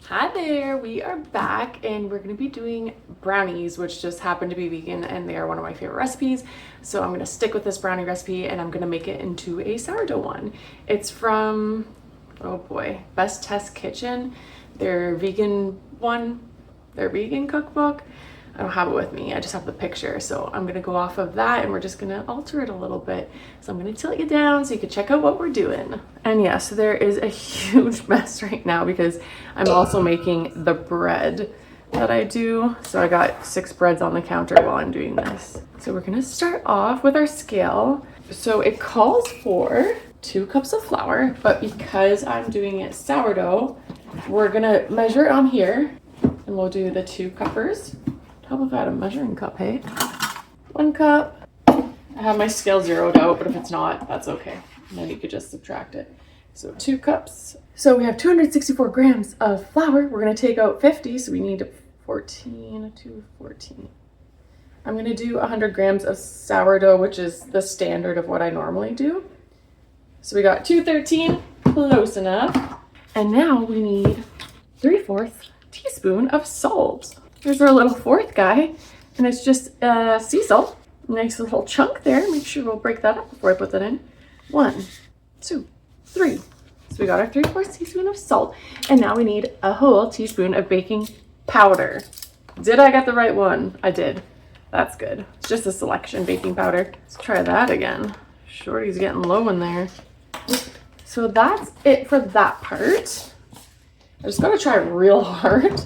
Hi there, we are back and we're going to be doing brownies, which just happen to be vegan and they are one of my favorite recipes. So I'm going to stick with this brownie recipe and I'm going to make it into a sourdough one. It's from, oh boy, Best Test Kitchen, their vegan cookbook. I don't have it with me, I just have the picture. So I'm going to go off of that and we're just going to alter it a little bit. So I'm going to tilt you down so you can check out what we're doing. And yes, there is a huge mess right now because I'm also making the bread that I do. So I got 6 breads on the counter while I'm doing this. So we're going to start off with our scale. So it calls for 2 cups of flour, but because I'm doing it sourdough, we're going to measure it on here and we'll do the 2 cuppers. How about if I had a measuring cup, hey? 1 cup. I have my scale zeroed out, but if it's not, that's okay. And then you could just subtract it. So 2 cups. So we have 264 grams of flour. We're going to take out 50, so we need 14. I'm going to do 100 grams of sourdough, which is the standard of what I normally do. So we got 213, close enough. And now we need 3/4 teaspoon of salt. Here's our little 4th guy, and it's just sea salt. Nice little chunk there. Make sure we'll break that up before I put that in. 1, 2, 3. So we got our 3/4 teaspoon of salt, and now we need a whole teaspoon of baking powder. Did I get the right one? I did. That's good. It's just a selection baking powder. Let's try that again. Shorty's getting low in there. So that's it for that part. I just gotta try real hard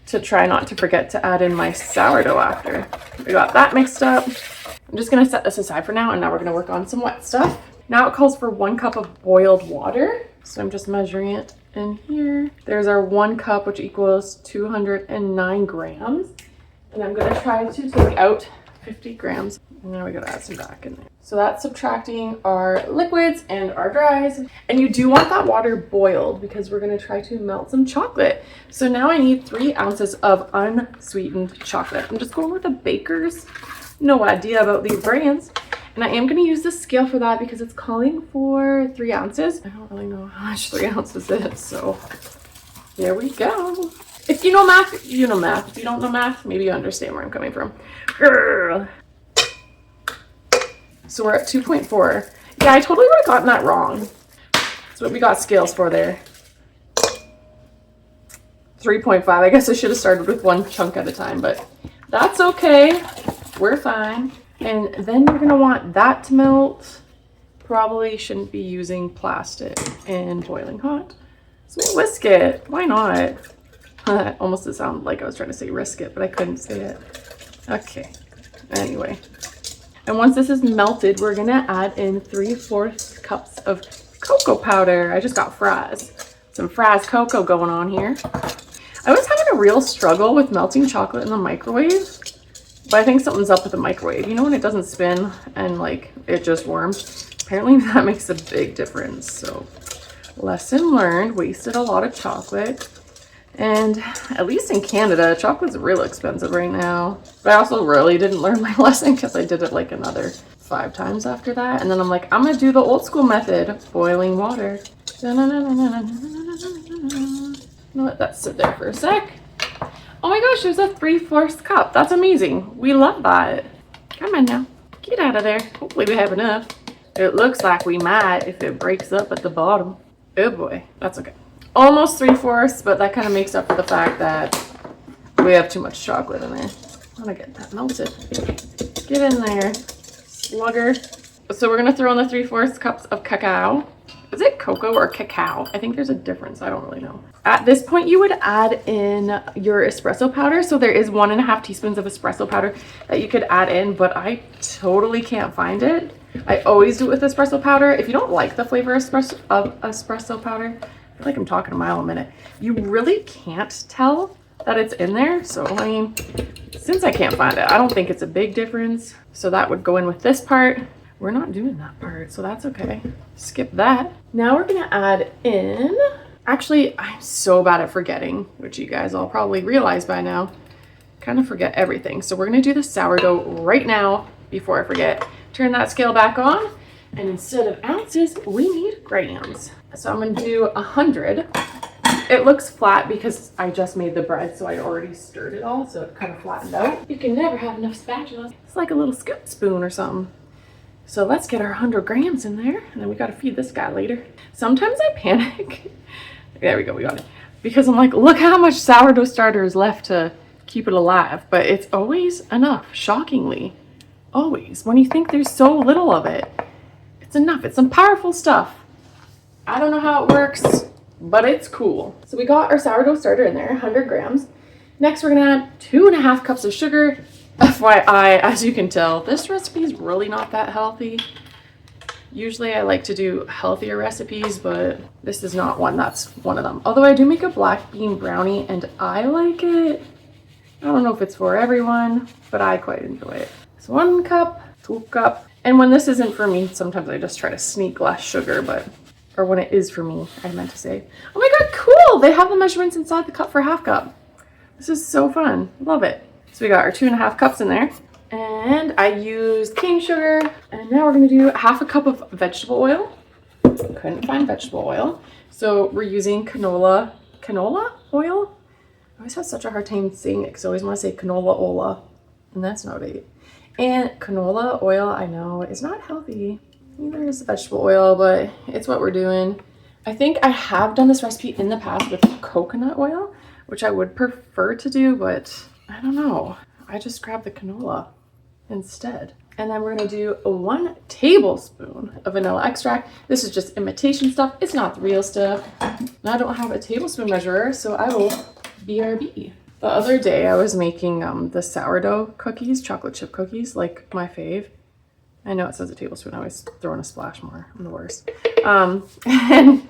to try not to forget to add in my sourdough after. We got that mixed up. I'm just gonna set this aside for now, and now we're gonna work on some wet stuff. Now it calls for 1 cup of boiled water. So I'm just measuring it in here. There's our 1 cup, which equals 209 grams. And I'm gonna try to take out 50 grams. And now we gotta add some back in there. So that's subtracting our liquids and our dries. And you do want that water boiled because we're gonna try to melt some chocolate. So now I need 3 ounces of unsweetened chocolate. I'm just going with a Baker's. No idea about these brands. And I am gonna use the scale for that because it's calling for 3 ounces. I don't really know how much 3 ounces is, so there we go. If you know math, you know math. If you don't know math, maybe you understand where I'm coming from. Grr. So we're at 2.4. Yeah, I totally would have gotten that wrong. That's what we got scales for there. 3.5. I guess I should have started with 1 chunk at a time, but that's okay. We're fine. And then we're gonna want that to melt. Probably shouldn't be using plastic and boiling hot. So we'll whisk it. Why not? Almost it sounded like I was trying to say risk it, but I couldn't say it. Okay. Anyway. And once this is melted, we're gonna add in 3/4 cups of cocoa powder. I just got fries. Some fries cocoa going on here. I was having a real struggle with melting chocolate in the microwave, but I think something's up with the microwave. You know when it doesn't spin and like it just warms? Apparently that makes a big difference. So lesson learned, wasted a lot of chocolate. And at least in Canada, chocolate's real expensive right now. But I also really didn't learn my lesson because I did it like another 5 times after that. And then I'm like, I'm gonna do the old school method, boiling water. Let that sit there for a sec. Oh my gosh, there's a 3/4 cup. That's amazing. We love that. Come on now, get out of there. Hopefully we have enough. It looks like we might if it breaks up at the bottom. Oh boy, that's okay. Almost 3/4, but that kind of makes up for the fact that we have too much chocolate in there. I'm gonna get that melted. Get in there, slugger. So we're gonna throw in the 3/4 cups of cacao. Is it cocoa or cacao? I think there's a difference. I don't really know. At this point, you would add in your espresso powder. So there is 1.5 teaspoons of espresso powder that you could add in, but I totally can't find it. I always do it with espresso powder. If you don't like the flavor of espresso powder, I feel like I'm talking a mile a minute. You really can't tell that it's in there. So, I mean, since I can't find it, I don't think it's a big difference. So that would go in with this part. We're not doing that part, so that's okay. Skip that. Now we're gonna add in, actually, I'm so bad at forgetting, which you guys all probably realize by now. Kind of forget everything. So we're gonna do the sourdough right now before I forget. Turn that scale back on. And instead of ounces, we need grams. So I'm gonna do 100 It looks flat because I just made the bread, so I already stirred it all, so it kind of flattened out. You can never have enough spatulas. It's like a little scoop spoon or something. So let's get our 100 grams in there, and then we gotta feed this guy later. Sometimes I panic. There we go, we got it. Because I'm like, look how much sourdough starter is left to keep it alive. But it's always enough, shockingly. Always. When you think there's so little of it, it's enough. It's some powerful stuff. I don't know how it works, but it's cool. So we got our sourdough starter in there, 100 grams. Next, we're gonna add 2.5 cups of sugar. FYI, as you can tell, this recipe is really not that healthy. Usually I like to do healthier recipes, but this is not one that's one of them. Although I do make a black bean brownie and I like it. I don't know if it's for everyone, but I quite enjoy it. So 1 cup, 2 cup. And when this isn't for me, sometimes I just try to sneak less sugar, or when it is for me, I meant to say. Oh my God, cool! They have the measurements inside the cup for 1/2 cup. This is so fun, love it. So we got our 2.5 cups in there. And I used cane sugar. And now we're gonna do 1/2 cup of vegetable oil. Couldn't find vegetable oil. So we're using canola oil? I always have such a hard time saying it because I always want to say canola ola. And that's not it. And canola oil, I know, is not healthy. Neither is vegetable oil, but it's what we're doing. I think I have done this recipe in the past with coconut oil, which I would prefer to do, but I don't know. I just grabbed the canola instead. And then we're gonna do 1 tablespoon of vanilla extract. This is just imitation stuff. It's not the real stuff. And I don't have a tablespoon measurer, so I will BRB. The other day I was making the sourdough cookies, chocolate chip cookies, like my fave. I know it says a tablespoon. I always throw in a splash more. I'm the worst. And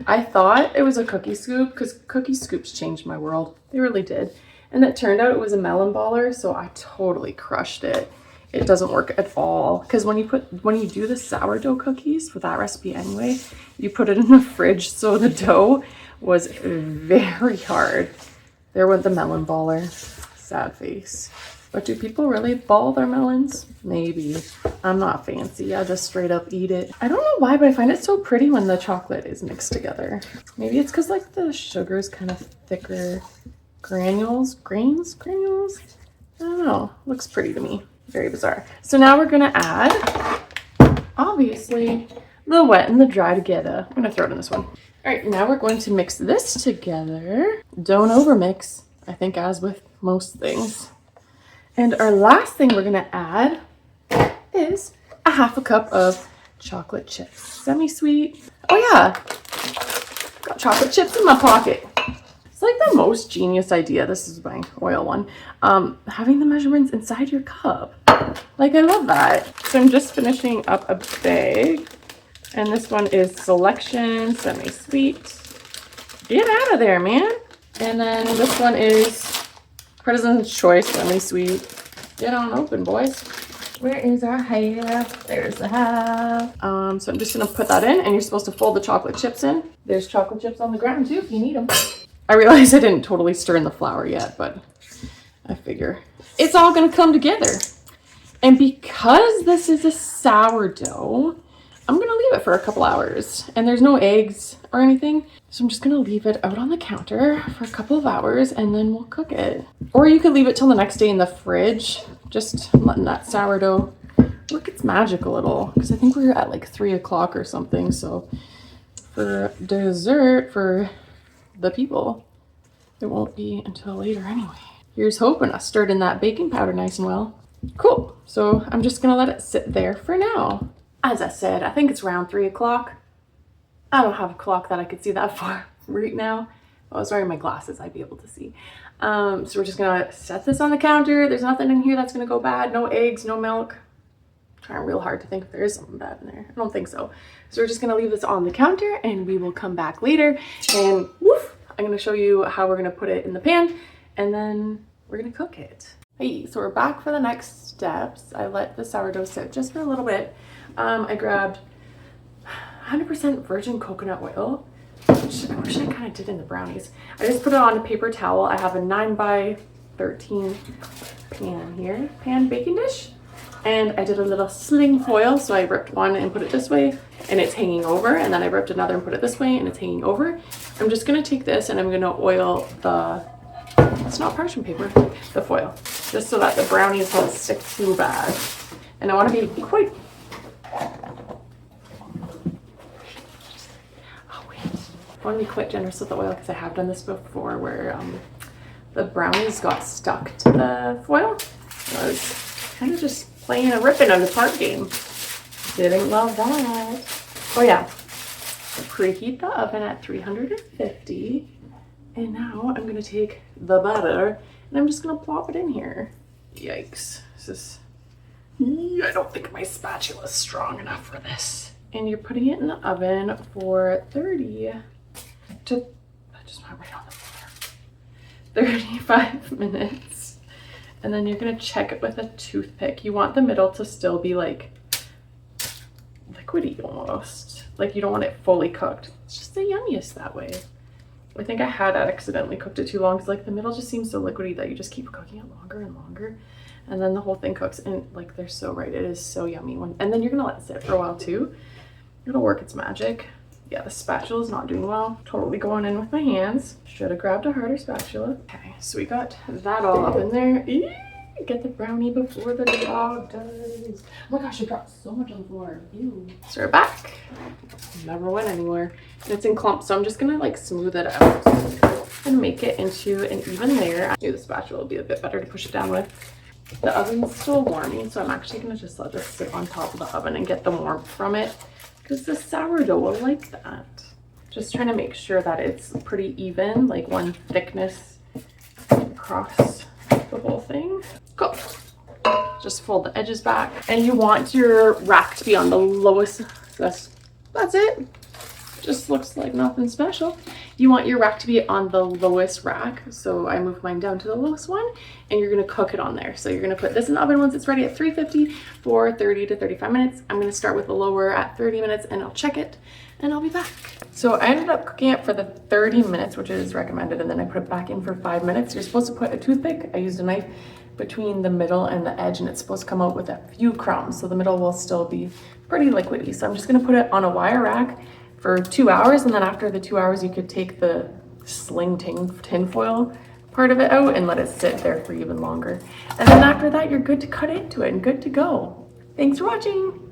I thought it was a cookie scoop because cookie scoops changed my world. They really did. And it turned out it was a melon baller, so I totally crushed it. It doesn't work at all because when you do the sourdough cookies for that recipe anyway, you put it in the fridge, so the dough was very hard. There went the melon baller. Sad face. But do people really ball their melons? Maybe. I'm not fancy. I just straight up eat it. I don't know why, but I find it so pretty when the chocolate is mixed together. Maybe it's because like the sugar is kind of thicker. Granules? Granules? I don't know. Looks pretty to me. Very bizarre. So now we're going to add, obviously, the wet and the dry together. I'm going to throw it in this one. All right, now we're going to mix this together. Don't overmix, I think, as with most things. And our last thing we're gonna add is 1/2 cup of chocolate chips. Semi-sweet. Oh yeah, got chocolate chips in my pocket. It's like the most genius idea. This is my oil one. Having the measurements inside your cup. Like, I love that. So I'm just finishing up a bag. And this one is Selection Semi-Sweet. Get out of there, man. And then this one is President's Choice Semi-Sweet. Get on open, boys. Where is our half? There's the half. So I'm just gonna put that in, and you're supposed to fold the chocolate chips in. There's chocolate chips on the ground too if you need them. I realize I didn't totally stir in the flour yet, but I figure it's all gonna come together. And because this is a sourdough, I'm gonna leave it for a couple hours, and there's no eggs or anything. So I'm just gonna leave it out on the counter for a couple of hours and then we'll cook it. Or you could leave it till the next day in the fridge, just letting that sourdough work its magic a little. Because I think we were at like 3 o'clock or something. So for dessert, for the people, it won't be until later anyway. Here's hoping I stirred in that baking powder nice and well. Cool, so I'm just gonna let it sit there for now. As I said, I think it's around 3 o'clock. I don't have a clock that I could see that far right now. If I was wearing my glasses, I'd be able to see. So we're just gonna set this on the counter. There's nothing in here that's gonna go bad. No eggs, no milk. I'm trying real hard to think if there is something bad in there. I don't think so. So we're just gonna leave this on the counter and we will come back later and woof, I'm gonna show you how we're gonna put it in the pan and then we're gonna cook it. Hey, so we're back for the next steps. I let the sourdough sit just for a little bit. I grabbed 100% virgin coconut oil, which I wish I kind of did in the brownies. I just put it on a paper towel. I have a 9x13 pan here, baking dish. And I did a little sling foil, so I ripped one and put it this way, and it's hanging over. And then I ripped another and put it this way, and it's hanging over. I'm just gonna take this and I'm gonna oil the, it's not parchment paper, the foil, just so that the brownies don't stick too bad. And I want to be quite, I want to be quite generous with the oil because I have done this before where the brownies got stuck to the foil. I was kind of just playing a rip and apart game. Didn't love that. Oh yeah, preheat the oven at 350. And now I'm gonna take the butter and I'm just gonna plop it in here. Yikes, this is, I don't think my spatula is strong enough for this. And you're putting it in the oven for 30 to, I just went right on the floor, 35 minutes. And then you're gonna check it with a toothpick. You want the middle to still be like liquidy almost. Like you don't want it fully cooked. It's just the yummiest that way. I think I had accidentally cooked it too long because like the middle just seems so liquidy that you just keep cooking it longer and longer. And then the whole thing cooks and like they're so right. It is so yummy. And then you're gonna let it sit for a while too. It'll work its magic. Yeah, the spatula is not doing well. Totally going in with my hands. Should have grabbed a harder spatula. Okay, so we got that all up in there. Eee! Get the brownie before the dog does. Oh my gosh, I dropped so much on the floor. Ew. So we're back. Never went anywhere. And it's in clumps, so I'm just gonna like smooth it out and make it into an even layer. Maybe the spatula will be a bit better to push it down with. The oven's still warming, so I'm actually gonna just let this sit on top of the oven and get the warmth from it because the sourdough will like that. Just trying to make sure that it's pretty even, like one thickness across the whole thing. Cool. Just fold the edges back, and you want your rack to be on the lowest. That's it. Just looks like nothing special. You want your rack to be on the lowest rack, so I moved mine down to the lowest one, and you're gonna cook it on there. So you're gonna put this in the oven once it's ready at 350 for 30 to 35 minutes. I'm gonna start with the lower at 30 minutes, and I'll check it, and I'll be back. So I ended up cooking it for the 30 minutes, which is recommended, and then I put it back in for 5 minutes. You're supposed to put a toothpick. I used a knife between the middle and the edge, and it's supposed to come out with a few crumbs, so the middle will still be pretty liquidy. So I'm just gonna put it on a wire rack for 2 hours, and then after the 2 hours you could take the sling tin foil part of it out and let it sit there for even longer. And then after that you're good to cut into it and good to go. Thanks for watching.